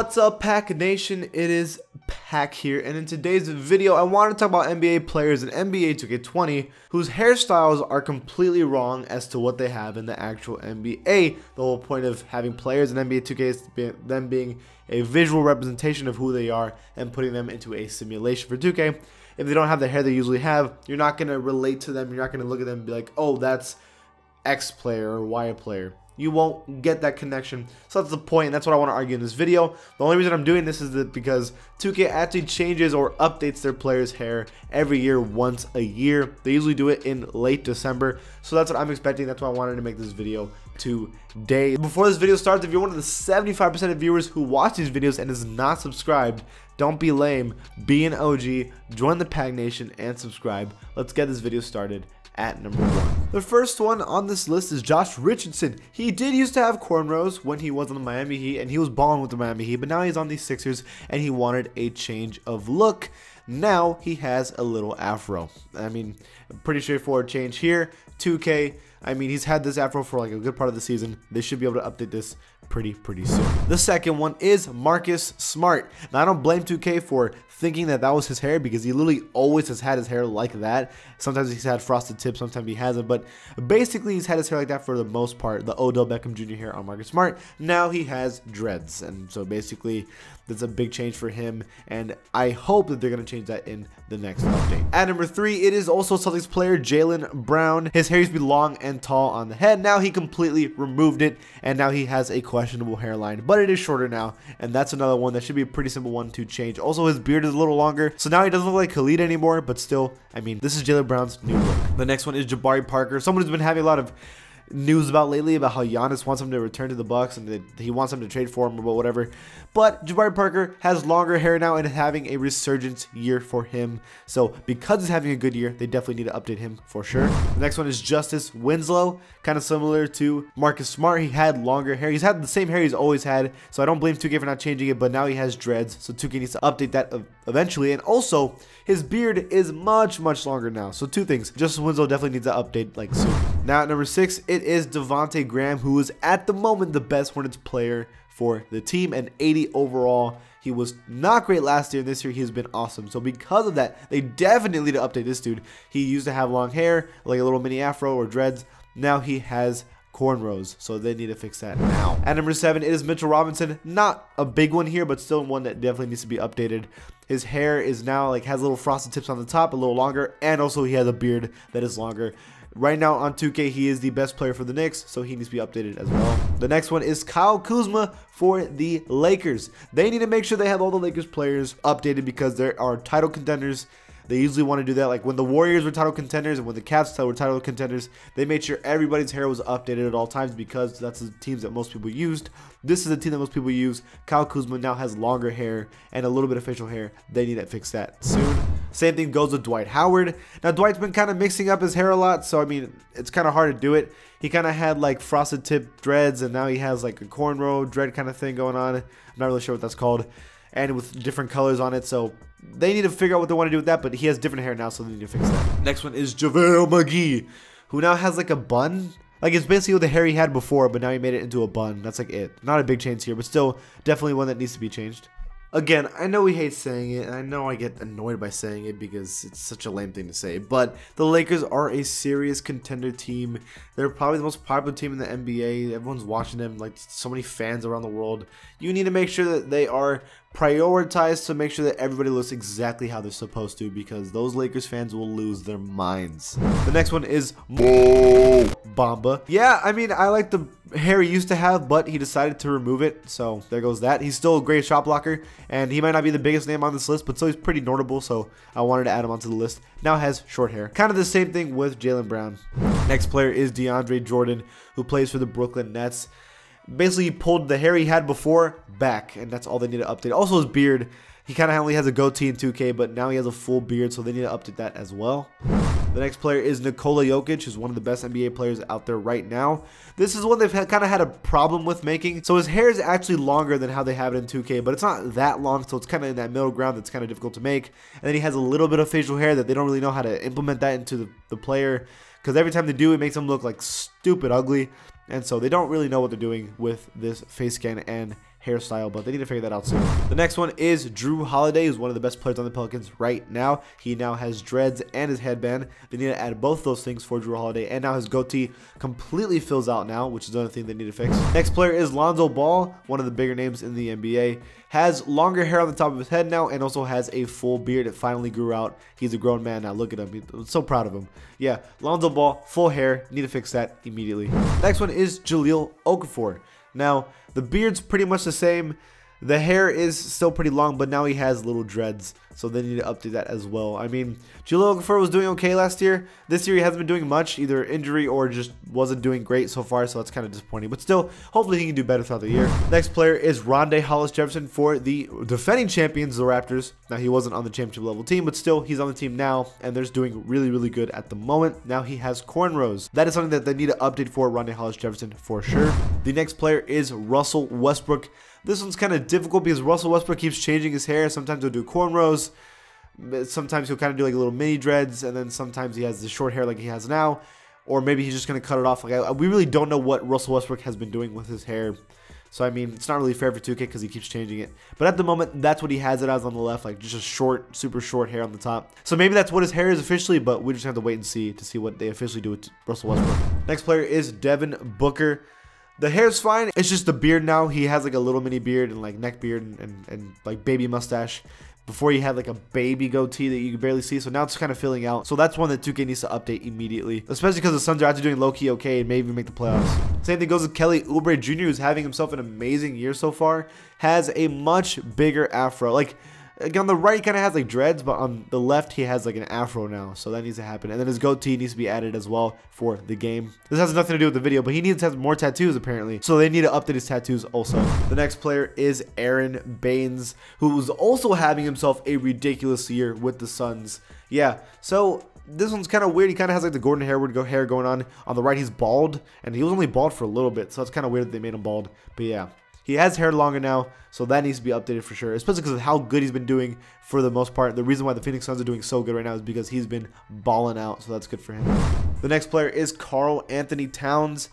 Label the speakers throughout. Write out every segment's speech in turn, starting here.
Speaker 1: What's up, Pack Nation? It is Pack here, and in today's video I want to talk about NBA players in NBA 2K20 whose hairstyles are completely wrong as to what they have in the actual NBA. The whole point of having players in NBA 2K is them being a visual representation of who they are and putting them into a simulation for 2K. If they don't have the hair they usually have, you're not going to relate to them, you're not going to look at them and be like, oh, that's X player or Y player. You won't get that connection. So that's the point, and that's what I want to argue in this video. The only reason I'm doing this is because 2K actually changes or updates their players' hair every year, once a year. They usually do it in late December, so that's what I'm expecting. That's why I wanted to make this video today. Before this video starts, if you're one of the 75% of viewers who watch these videos and is not subscribed, don't be lame, be an OG, join the Pack Nation, and subscribe. Let's get this video started at number 1. The first one on this list is Josh Richardson. He did used to have cornrows when he was on the Miami Heat, and he was balling with the Miami Heat, but now he's on the Sixers, and he wanted a change of look. Now he has a little afro. I mean, pretty straightforward change here. 2K, I mean, he's had this afro for like a good part of the season. They should be able to update this pretty soon. The second one is Marcus Smart. Now, I don't blame 2K for thinking that was his hair, because he literally always has had his hair like that. Sometimes he's had frosted tips, sometimes he hasn't, but basically he's had his hair like that for the most part. The Odell Beckham Jr. hair on Marcus Smart. Now he has dreads, and so basically that's a big change for him, and I hope that they're going to change that in the next update. At number 3, it is also Celtics player Jaylen Brown. His hair used to be long and tall on the head. Now he completely removed it, and now he has a questionable hairline, but it is shorter now, and that's another one that should be a pretty simple one to change. Also, his beard is a little longer, so now he doesn't look like Khalid anymore, but still, I mean, this is Jaylen Brown's new look. The next one is Jabari Parker, someone who's been having a lot of news about lately about how Giannis wants him to return to the Bucks and that he wants him to trade for him or whatever. But Jabari Parker has longer hair now and having a resurgence year for him. So because he's having a good year, they definitely need to update him for sure. The next one is Justice Winslow, kind of similar to Marcus Smart. He had longer hair. He's had the same hair he's always had, so I don't blame 2K for not changing it, but now he has dreads, so 2K needs to update that eventually. And also, his beard is much longer now. So two things, Justice Winslow definitely needs to update like soon. Now at number 6, it is Devontae Graham, who is at the moment the best Hornets player for the team, and 80 overall. He was not great last year, and this year he has been awesome. So because of that, they definitely need to update this dude. He used to have long hair, like a little mini afro or dreads. Now he has cornrows, so they need to fix that now. At number 7, it is Mitchell Robinson. Not a big one here, but still one that definitely needs to be updated. His hair is now like has little frosted tips on the top, a little longer, and also he has a beard that is longer. Right now on 2K, he is the best player for the Knicks, so he needs to be updated as well. The next one is Kyle Kuzma for the Lakers. They need to make sure they have all the Lakers players updated because there are title contenders. They usually want to do that. Like when the Warriors were title contenders and when the Cavs were title contenders, they made sure everybody's hair was updated at all times because that's the teams that most people used. This is the team that most people use. Kyle Kuzma now has longer hair and a little bit of facial hair. They need to fix that soon. Same thing goes with Dwight Howard. Now, Dwight's been kind of mixing up his hair a lot, so I mean, it's kind of hard to do it. He kind of had like frosted tip dreads, and now he has like a cornrow dread kind of thing going on. I'm not really sure what that's called, and with different colors on it, so they need to figure out what they want to do with that, but he has different hair now, so they need to fix that. Next one is JaVale McGee, who now has like a bun. Like, it's basically the hair he had before, but now he made it into a bun. That's like it. Not a big change here, but still definitely one that needs to be changed. Again, I know we hate saying it, and I know I get annoyed by saying it because it's such a lame thing to say, but the Lakers are a serious contender team. They're probably the most popular team in the NBA. Everyone's watching them, like so many fans around the world. You need to make sure that they are prioritized to make sure that everybody looks exactly how they're supposed to, because those Lakers fans will lose their minds. The next one is Mo Bamba. Yeah, I mean, I like the hair he used to have, but he decided to remove it, so there goes that. He's still a great shot blocker, and he might not be the biggest name on this list, but still he's pretty notable, so I wanted to add him onto the list. Now has short hair. Kind of the same thing with Jaylen Brown. Next player is DeAndre Jordan, who plays for the Brooklyn Nets. Basically, he pulled the hair he had before back, and that's all they need to update. Also, his beard. He kind of only has a goatee in 2K, but now he has a full beard, so they need to update that as well. The next player is Nikola Jokic, who's one of the best NBA players out there right now. This is one they've kind of had a problem with making. So his hair is actually longer than how they have it in 2K, but it's not that long, so it's kind of in that middle ground that's kind of difficult to make. And then he has a little bit of facial hair that they don't really know how to implement that into the player, because every time they do, it makes him look like stupid ugly. And so they don't really know what they're doing with this face scan and hairstyle, but they need to figure that out soon. The next one is Jrue Holiday, who's one of the best players on the Pelicans right now. He now has dreads and his headband. They need to add both those things for Jrue Holiday, and now his goatee completely fills out now, which is another thing they need to fix. Next player is Lonzo Ball, one of the bigger names in the NBA. Has longer hair on the top of his head now, and also has a full beard. It finally grew out. He's a grown man now. Look at him. I'm so proud of him. Yeah, Lonzo Ball, full hair. Need to fix that immediately. Next one is Jahlil Okafor. Now, the beard's pretty much the same. The hair is still pretty long, but now he has little dreads, so they need to update that as well. I mean, Jahlil Okafor was doing okay last year. This year he hasn't been doing much, either injury or just wasn't doing great so far, so that's kind of disappointing. But still, hopefully he can do better throughout the year. Next player is Rondae Hollis-Jefferson for the defending champions, the Raptors. Now, he wasn't on the championship level team, but still, he's on the team now, and they're doing really, really good at the moment. Now he has cornrows. That is something that they need to update for Rondae Hollis-Jefferson for sure. The next player is Russell Westbrook. This one's kind of difficult because Russell Westbrook keeps changing his hair. Sometimes he'll do cornrows. Sometimes he'll kind of do like little mini dreads. And then sometimes he has the short hair like he has now. Or maybe he's just going to cut it off. Like we really don't know what Russell Westbrook has been doing with his hair. So, I mean, it's not really fair for 2K because he keeps changing it. But at the moment, that's what he has it as on the left. Like just a short, super short hair on the top. So maybe that's what his hair is officially. But we just have to wait and see to see what they officially do with Russell Westbrook. Next player is Devin Booker. The hair's fine. It's just the beard now. He has like a little mini beard and like neck beard and like baby mustache. Before he had like a baby goatee that you could barely see. So now it's kind of filling out. So that's one that 2K needs to update immediately. Especially because the Suns are actually doing low-key okay and may even make the playoffs. Same thing goes with Kelly Oubre Jr., who's having himself an amazing year so far. Has a much bigger afro. Like on the right, he kind of has like dreads, but on the left, he has like an afro now. So that needs to happen. And then his goatee needs to be added as well for the game. This has nothing to do with the video, but he needs to have more tattoos apparently. So they need to update his tattoos also. The next player is Aaron Baines, who's also having himself a ridiculous year with the Suns. Yeah, so this one's kind of weird. He kind of has like the Gordon Hayward hair going on. On the right, he's bald, and he was only bald for a little bit. So it's kind of weird that they made him bald. But yeah. He has hair longer now, so that needs to be updated for sure, especially because of how good he's been doing for the most part. The reason why the Phoenix Suns are doing so good right now is because he's been balling out, so that's good for him. The next player is Karl Anthony Towns.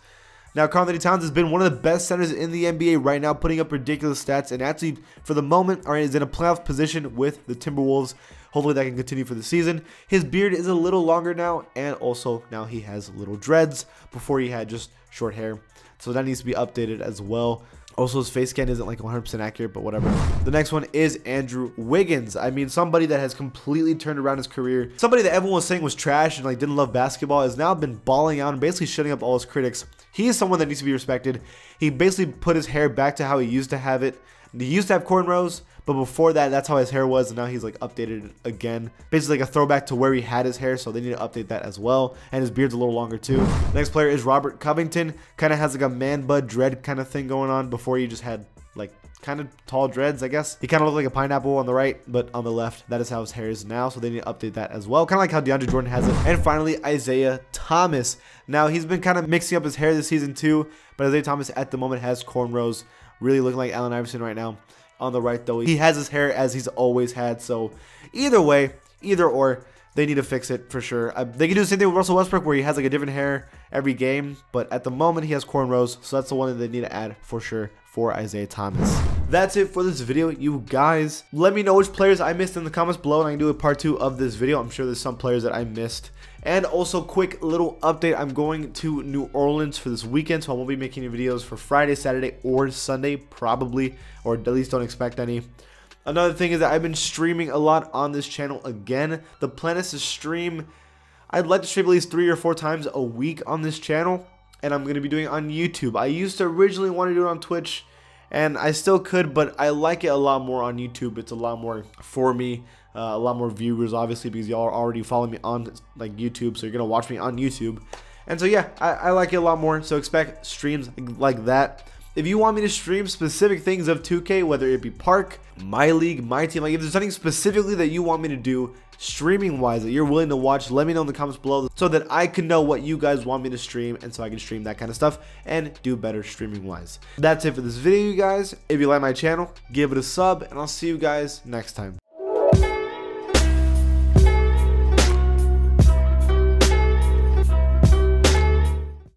Speaker 1: Now, Karl Anthony Towns has been one of the best centers in the NBA right now, putting up ridiculous stats, and actually, for the moment, is in a playoff position with the Timberwolves. Hopefully that can continue for the season. His beard is a little longer now, and also now he has little dreads. Before he had just short hair, so that needs to be updated as well. Also, his face scan isn't like 100% accurate, but whatever. The next one is Andrew Wiggins. I mean, somebody that has completely turned around his career. Somebody that everyone was saying was trash and like didn't love basketball has now been balling out and basically shutting up all his critics. He is someone that needs to be respected. He basically put his hair back to how he used to have it. He used to have cornrows, but before that, that's how his hair was, and now he's like updated it again. Basically like a throwback to where he had his hair, so they need to update that as well. And his beard's a little longer too. Next player is Robert Covington. Kind of has like a man bud dread kind of thing going on. Before he just had like kind of tall dreads, I guess. He kind of looked like a pineapple on the right, but on the left, that is how his hair is now, so they need to update that as well. Kind of like how DeAndre Jordan has it. And finally, Isaiah Thomas. Now, he's been kind of mixing up his hair this season too, but Isaiah Thomas at the moment has cornrows. Really looking like Allen Iverson right now. On the right, though, he has his hair as he's always had. So either way, either or, they need to fix it for sure. They can do the same thing with Russell Westbrook, where he has like a different hair every game. But at the moment, he has cornrows. So that's the one that they need to add for sure for Isaiah Thomas. That's it for this video, you guys. Let me know which players I missed in the comments below, and I can do a part 2 of this video. I'm sure there's some players that I missed. And also, quick little update, I'm going to New Orleans for this weekend, so I won't be making any videos for Friday, Saturday, or Sunday, probably, or at least don't expect any. Another thing is that I've been streaming a lot on this channel again. The plan is to stream, I'd like to stream at least 3 or 4 times a week on this channel, and I'm going to be doing it on YouTube. I used to originally want to do it on Twitch, and I still could, but I like it a lot more on YouTube. It's a lot more for me. A lot more viewers, obviously, because y'all are already following me on like YouTube, so you're gonna watch me on YouTube. And so yeah, I like it a lot more, so expect streams like that. If you want me to stream specific things of 2K, whether it be Park, my league, my team, like if there's something specifically that you want me to do streaming wise that you're willing to watch, let me know in the comments below so that I can know what you guys want me to stream, and so I can stream that kind of stuff and do better streaming wise. That's it for this video, you guys. If you like my channel, give it a sub, and I'll see you guys next time.